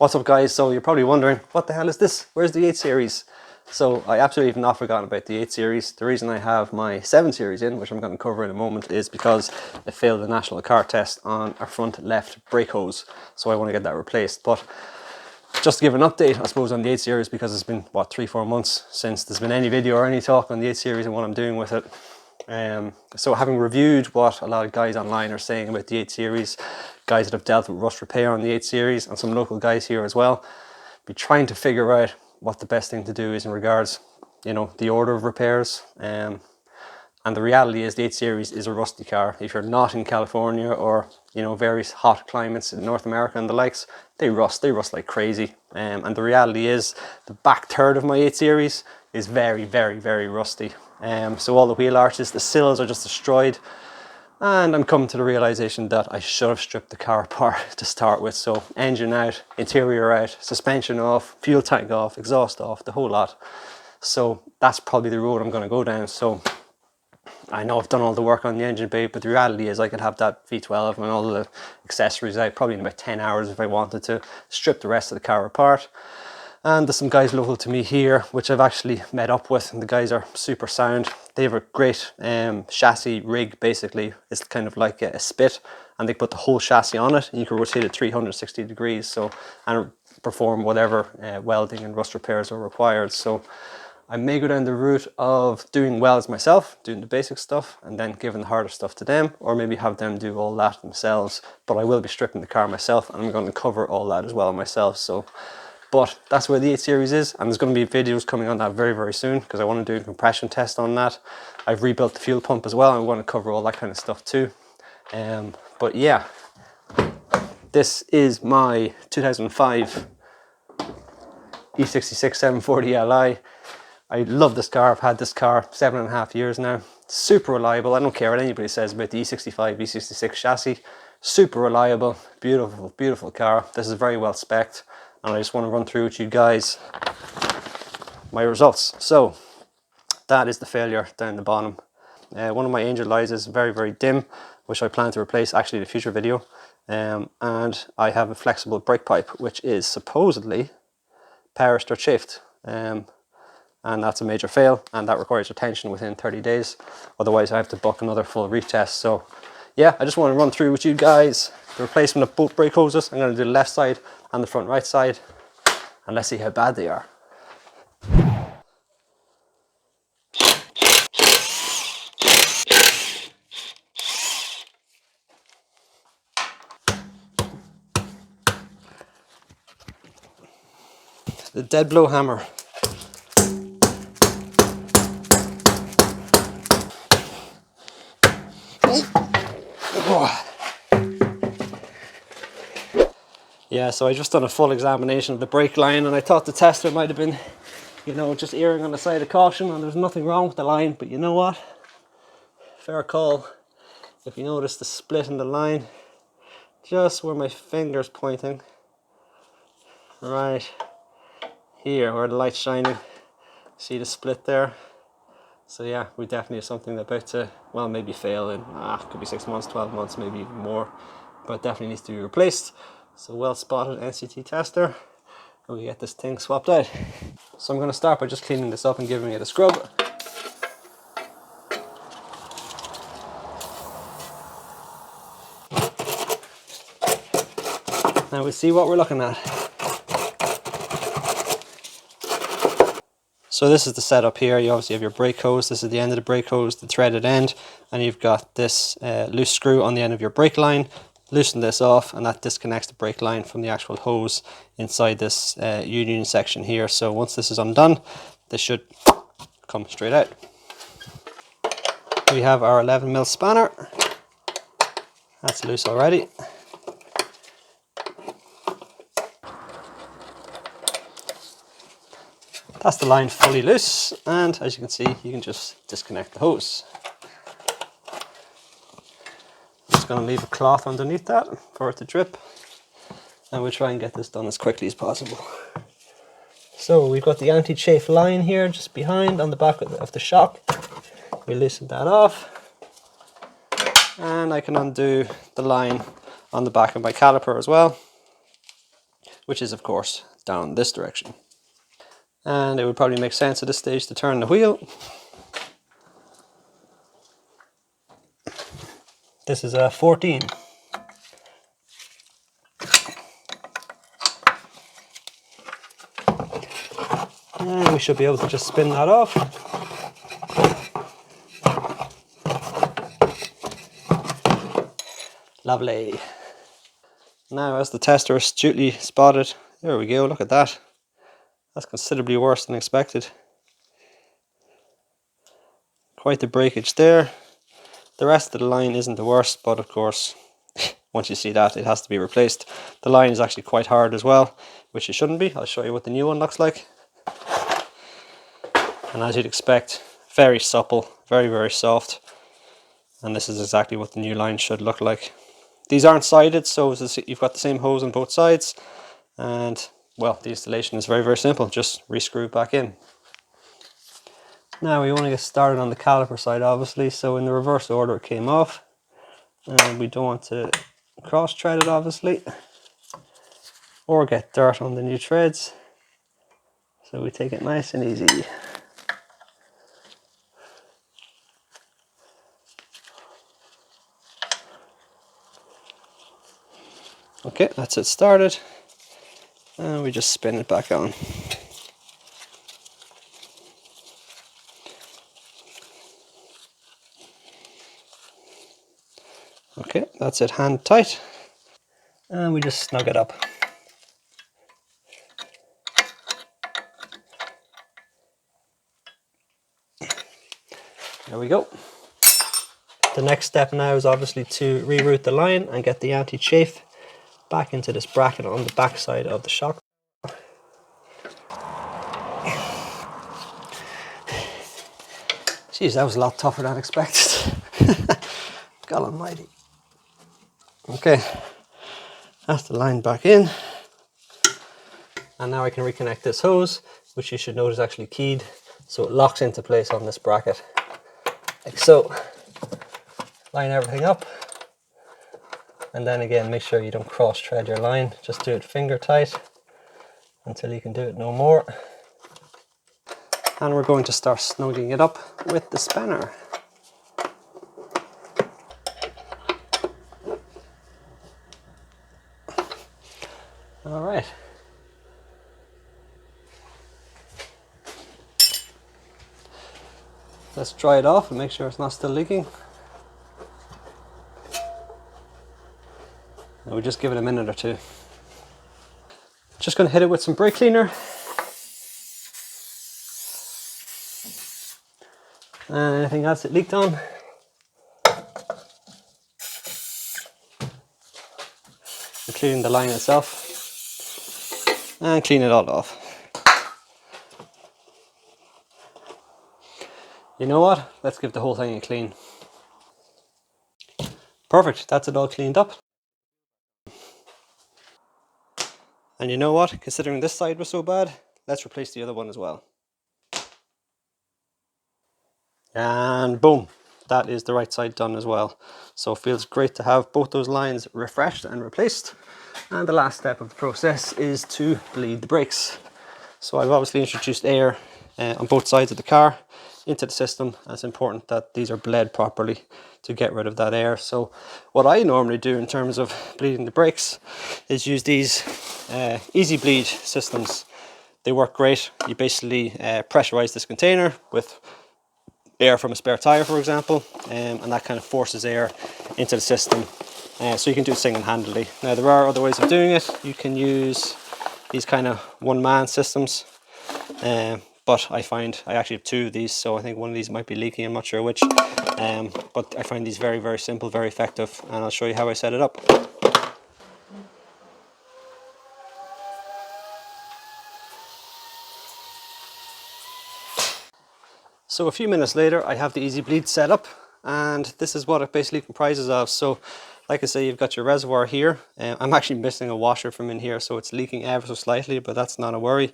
What's up guys? So you're probably wondering, what the hell is this? Where's the 8 series? So I absolutely have not forgotten about the 8 series. The reason I have my 7 series in, which I'm going to cover in a moment, is because it failed the national car test on our front left brake hose. So I want to get that replaced. But just to give an update, I suppose, on the 8 series, because it's been, what, 3-4 months since there's been any video or any talk on the 8 series and what I'm doing with it. So having reviewed what a lot of guys online are saying about the 8 series, guys that have dealt with rust repair on the 8 series, and some local guys here as well, be trying to figure out what the best thing to do is in regards, you know, the order of repairs. And the reality is the 8 series is a rusty car. If you're not in California or, you know, various hot climates in North America and the likes, they rust like crazy. And the reality is the back third of my 8 series is very, very, very rusty. So all the wheel arches, the sills are just destroyed. And I'm coming to the realization that I should have stripped the car apart to start with. So engine out, interior out, suspension off, fuel tank off, exhaust off, the whole lot. So that's probably the road I'm going to go down. So I know I've done all the work on the engine bay, but the reality is I could have that V12 and all the accessories out probably in about 10 hours if I wanted to, strip the rest of the car apart. And there's some guys local to me here, which I've actually met up with, and the guys are super sound. They have a great chassis rig, basically. It's kind of like a spit, and they put the whole chassis on it, and you can rotate it 360 degrees, so, and perform whatever welding and rust repairs are required. So I may go down the route of doing welds myself, doing the basic stuff, and then giving the harder stuff to them, or maybe have them do all that themselves. But I will be stripping the car myself, and I'm going to cover all that as well myself. So, but that's where the 8 series is, and there's going to be videos coming on that very, very soon, because I want to do a compression test on that. I've rebuilt the fuel pump as well, and I want to cover all that kind of stuff too. But yeah, this is my 2005 E66 740 Li. I love this car. I've had this car 7.5 years now. Super reliable. I don't care what anybody says about the E65, E66 chassis. Super reliable, beautiful, beautiful car. This is very well spec'd, and I just want to run through with you guys my results. So that is the failure down the bottom. One of my angel lights is very, very dim, which I plan to replace actually in a future video. And I have a flexible brake pipe, which is supposedly perished or chafed. And that's a major fail, and that requires attention within 30 days. Otherwise I have to book another full retest. So yeah, I just want to run through with you guys the replacement of both brake hoses. I'm going to do the left side and the front right side, and let's see how bad they are. The dead blow hammer. Yeah, so I just done a full examination of the brake line, and I thought the tester might have been, you know, just erring on the side of caution, and there's nothing wrong with the line. But you know what? Fair call. If you notice the split in the line, just where my finger's pointing, right here where the light's shining, see the split there? So yeah, we definitely have something about to, well, maybe fail in, could be 6 months, 12 months, maybe even more, but it definitely needs to be replaced. So well spotted, NCT tester, and we get this thing swapped out. So I'm going to start by just cleaning this up and giving it a scrub. Now we see what we're looking at. So this is the setup here. You obviously have your brake hose. This is the end of the brake hose, the threaded end, and you've got this loose screw on the end of your brake line. Loosen this off, and that disconnects the brake line from the actual hose inside this union section here. So once this is undone, this should come straight out. We have our 11mm spanner. That's loose already. That's the line fully loose, and as you can see, you can just disconnect the hose. I'm just going to leave a cloth underneath that for it to drip, and we'll try and get this done as quickly as possible. So we've got the anti-chafe line here just behind on the back of the shock. We loosen that off, and I can undo the line on the back of my caliper as well, which is of course down this direction. And it would probably make sense at this stage to turn the wheel. This is a 14. And we should be able to just spin that off. Lovely. Now, as the tester astutely spotted, there we go, look at that. That's considerably worse than expected. Quite the breakage there. The rest of the line isn't the worst, but of course, once you see that, it has to be replaced. The line is actually quite hard as well, which it shouldn't be. I'll show you what the new one looks like. And as you'd expect, very supple, very, very soft. And this is exactly what the new line should look like. These aren't sided, so you've got the same hose on both sides. And, well, the installation is very, very simple. Just re-screw it back in. Now we want to get started on the caliper side, obviously. So in the reverse order it came off. And we don't want to cross-thread it, obviously, or get dirt on the new threads. So we take it nice and easy. Okay, that's it started, and we just spin it back on. Okay, that's it, hand tight, and we just snug it up. There we go. The next step now is obviously to reroute the line and get the anti-chafe back into this bracket on the back side of the shock. Jeez, that was a lot tougher than expected. God almighty. Okay, that's the line back in. And now I can reconnect this hose, which you should note is actually keyed, so it locks into place on this bracket. Like so. Line everything up. And then again, make sure you don't cross thread your line. Just do it finger tight until you can do it no more. And we're going to start snugging it up with the spanner. All right. Let's dry it off and make sure it's not still leaking. And we'll just give it a minute or two. Just going to hit it with some brake cleaner. And anything else it leaked on. Including the line itself. And clean it all off. You know what? Let's give the whole thing a clean. Perfect, that's it all cleaned up. And you know what? Considering this side was so bad, let's replace the other one as well. And boom, that is the right side done as well. So it feels great to have both those lines refreshed and replaced. And the last step of the process is to bleed the brakes. So I've obviously introduced air on both sides of the car into the system. And it's important that these are bled properly to get rid of that air. So what I normally do in terms of bleeding the brakes is use these easy bleed systems. They work great. You basically pressurize this container with air from a spare tire, for example, and that kind of forces air into the system. So you can do it single-handedly. Now there are other ways of doing it. You can use these kind of one-man systems, but I find I actually have two of these, so I think one of these might be leaking, I'm not sure which, but I find these very, very simple, very effective, and I'll show you how I set it up. So a few minutes later, I have the Easy Bleed set up, and this is what it basically comprises of. So like I say, you've got your reservoir here. I'm actually missing a washer from in here, so it's leaking ever so slightly, but that's not a worry.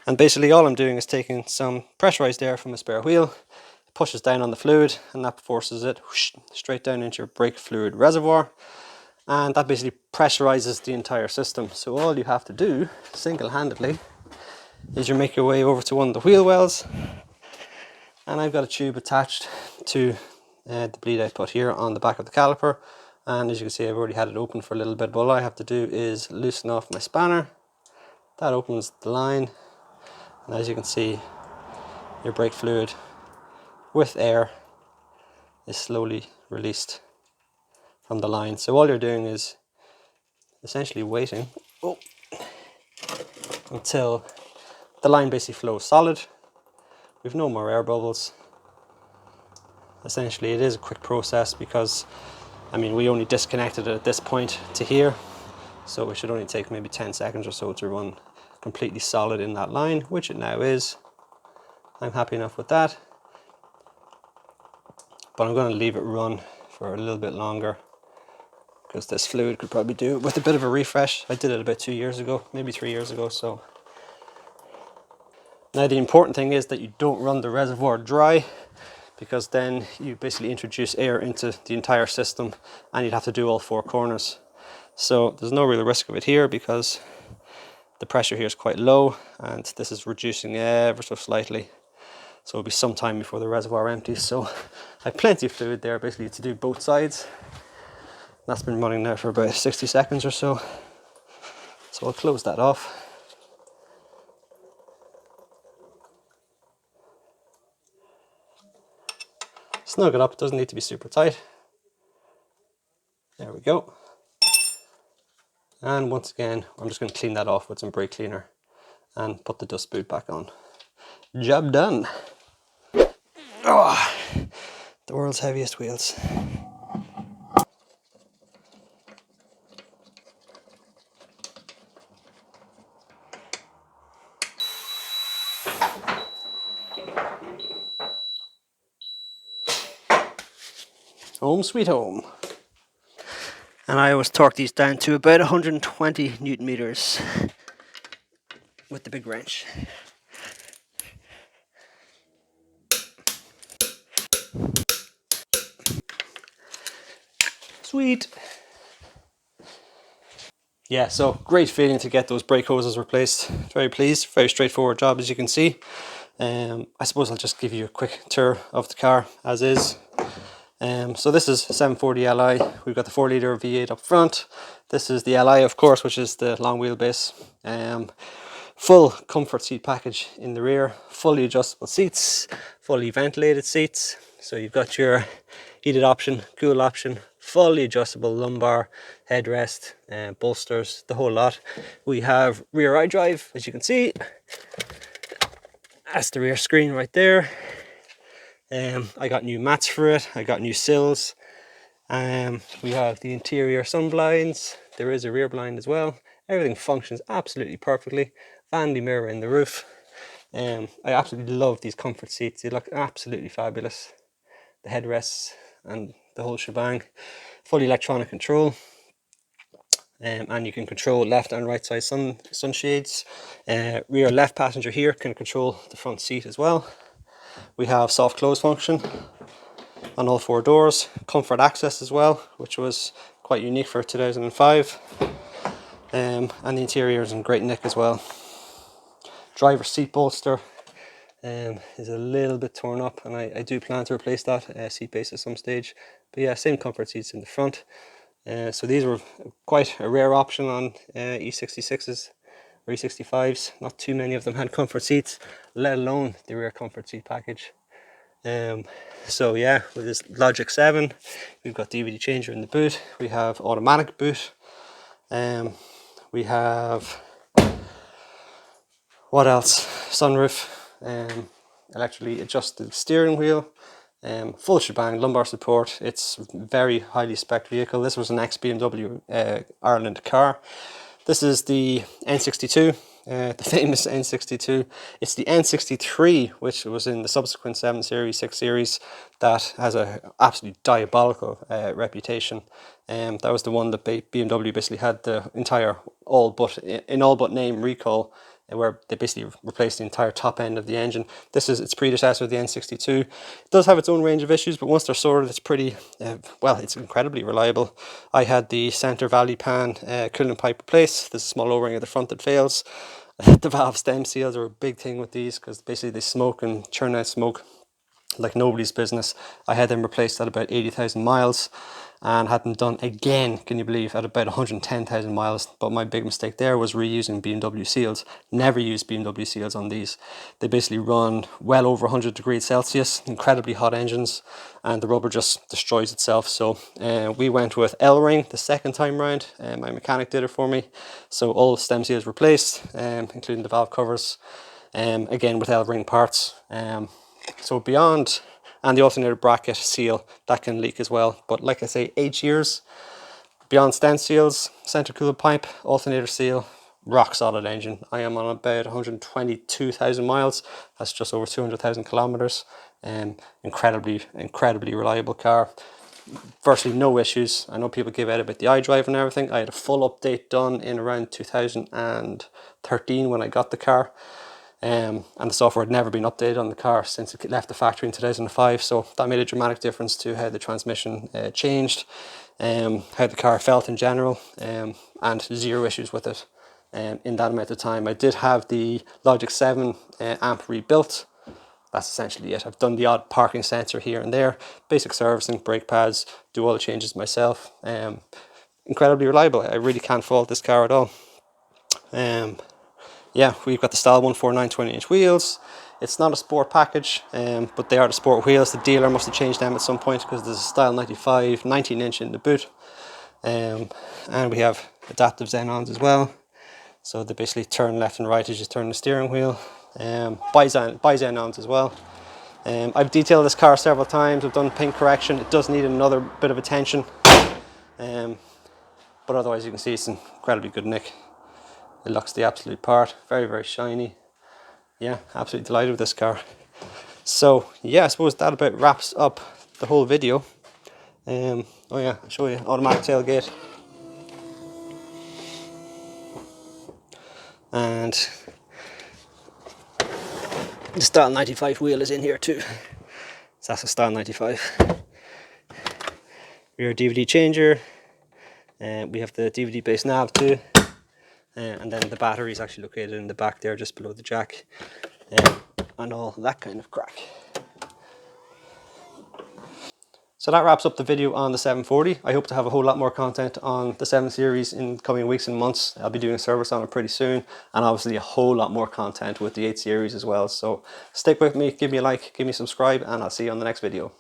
And basically all I'm doing is taking some pressurized air from a spare wheel, it pushes down on the fluid, and that forces it whoosh, straight down into your brake fluid reservoir. and that basically pressurizes the entire system. So all you have to do single-handedly is you make your way over to one of the wheel wells, and I've got a tube attached to the bleed output here on the back of the caliper, and as you can see I've already had it open for a little bit, but all I have to do is loosen off my spanner. That opens the line, and as you can see your brake fluid with air is slowly released from the line. So all you're doing is essentially waiting until the line basically flows solid. We've no more air bubbles. Essentially it is a quick process because I mean we only disconnected it at this point to here, so it should only take maybe 10 seconds or so to run completely solid in that line, which it now is. I'm happy enough with that, but I'm going to leave it run for a little bit longer because this fluid could probably do it with a bit of a refresh. I did it about 2 years ago, maybe 3 years ago. So now the important thing is that you don't run the reservoir dry, because then you basically introduce air into the entire system and you'd have to do all 4 corners. So there's no real risk of it here because the pressure here is quite low and this is reducing ever so slightly. So it'll be some time before the reservoir empties. So I have plenty of fluid there basically to do both sides. That's been running now for about 60 seconds or so. So I'll close that off. Snug it up, it doesn't need to be super tight. There we go. And once again, I'm just going to clean that off with some brake cleaner and put the dust boot back on. Job done. Oh, the world's heaviest wheels. Home sweet home. And I always torque these down to about 120 Newton meters with the big wrench. Sweet. Yeah, so great feeling to get those brake hoses replaced. Very pleased, very straightforward job as you can see. I suppose I'll just give you a quick tour of the car as is. So this is 740 Li. We've got the 4-litre V8 up front. This is the Li, of course, which is the long wheelbase. Full comfort seat package in the rear, fully adjustable seats, fully ventilated seats. So you've got your heated option, cool option, fully adjustable lumbar, headrest, bolsters, the whole lot. We have rear iDrive, as you can see. That's the rear screen right there. I got new mats for it, I got new sills. We have the interior sun blinds, there is a rear blind as well. Everything functions absolutely perfectly. Vanity mirror in the roof. I absolutely love these comfort seats, they look absolutely fabulous. The headrests and the whole shebang. Fully electronic control. And you can control left and right side sunshades. Rear left passenger here can control the front seat as well. We have soft close function on all 4 doors, comfort access as well, which was quite unique for 2005. And the interior is in great nick as well. Driver's seat bolster is a little bit torn up, and I do plan to replace that seat base at some stage. But yeah, same comfort seats in the front. So these were quite a rare option on E66s or E65s. Not too many of them had comfort seats, let alone the rear comfort seat package. So yeah, with this Logic 7, we've got DVD changer in the boot. We have automatic boot. We have, what else? Sunroof, electrically adjusted steering wheel, full shebang, lumbar support. It's a very highly spec vehicle. This was an ex-BMW Ireland car. This is the N62, the famous N62. It's the N63, which was in the subsequent 7 Series, 6 Series, that has a absolutely diabolical reputation. That was the one that BMW basically had the entire all but name recall where they basically replaced the entire top end of the engine. This is its predecessor, the N62. It does have its own range of issues, but once they're sorted, it's pretty, well, it's incredibly reliable. I had the center valley pan coolant pipe replaced. There's a small O-ring at the front that fails. The valve stem seals are a big thing with these because basically they smoke and churn out smoke like nobody's business. I had them replaced at about 80,000 miles and had them done again, can you believe, at about 110,000 miles. But my big mistake there was reusing BMW seals. Never use BMW seals on these. They basically run well over 100 degrees Celsius, incredibly hot engines, and the rubber just destroys itself. So we went with L-ring the second time round. My mechanic did it for me. So all stem seals replaced, including the valve covers, again with L-ring parts. So beyond, and the alternator bracket seal, that can leak as well. But like I say, 8 years, beyond stem seals, center coolant pipe, alternator seal, rock solid engine. I am on about 122,000 miles. That's just over 200,000 kilometers. Incredibly reliable car. Virtually no issues. I know people give out about the iDrive and everything. I had a full update done in around 2013 when I got the car. And the software had never been updated on the car since it left the factory in 2005, so that made a dramatic difference to how the transmission changed, how the car felt in general, and zero issues with it in that amount of time. I did have the Logic 7 amp rebuilt. That's essentially it. I've done the odd parking sensor here and there, basic servicing, brake pads, do all the changes myself. Incredibly reliable. I really can't fault this car at all. Yeah, we've got the Style 149 20-inch wheels. It's not a sport package, but they are the sport wheels. The dealer must have changed them at some point because there's a Style 95 19-inch in the boot. And we have adaptive xenons as well. So they basically turn left and right as you turn the steering wheel. Bi-xenons as well. I've detailed this car several times. I've done paint correction. It does need another bit of attention. But otherwise you can see it's in incredibly good nick. It looks the absolute part, very shiny. Yeah, absolutely delighted with this car. So yeah, I suppose that about wraps up the whole video. Oh yeah, I'll show you automatic tailgate. And the Style 95 wheel is in here too. So that's a Style 95. Rear DVD changer. We have the DVD based nav too. And then the battery is actually located in the back there just below the jack, and all that kind of crack. So that wraps up the video on the 740. I hope to have a whole lot more content on the 7 Series in coming weeks and months. I'll be doing a service on it pretty soon, and obviously a whole lot more content with the 8 Series as well. So stick with me, give me a like, give me a subscribe, and I'll see you on the next video.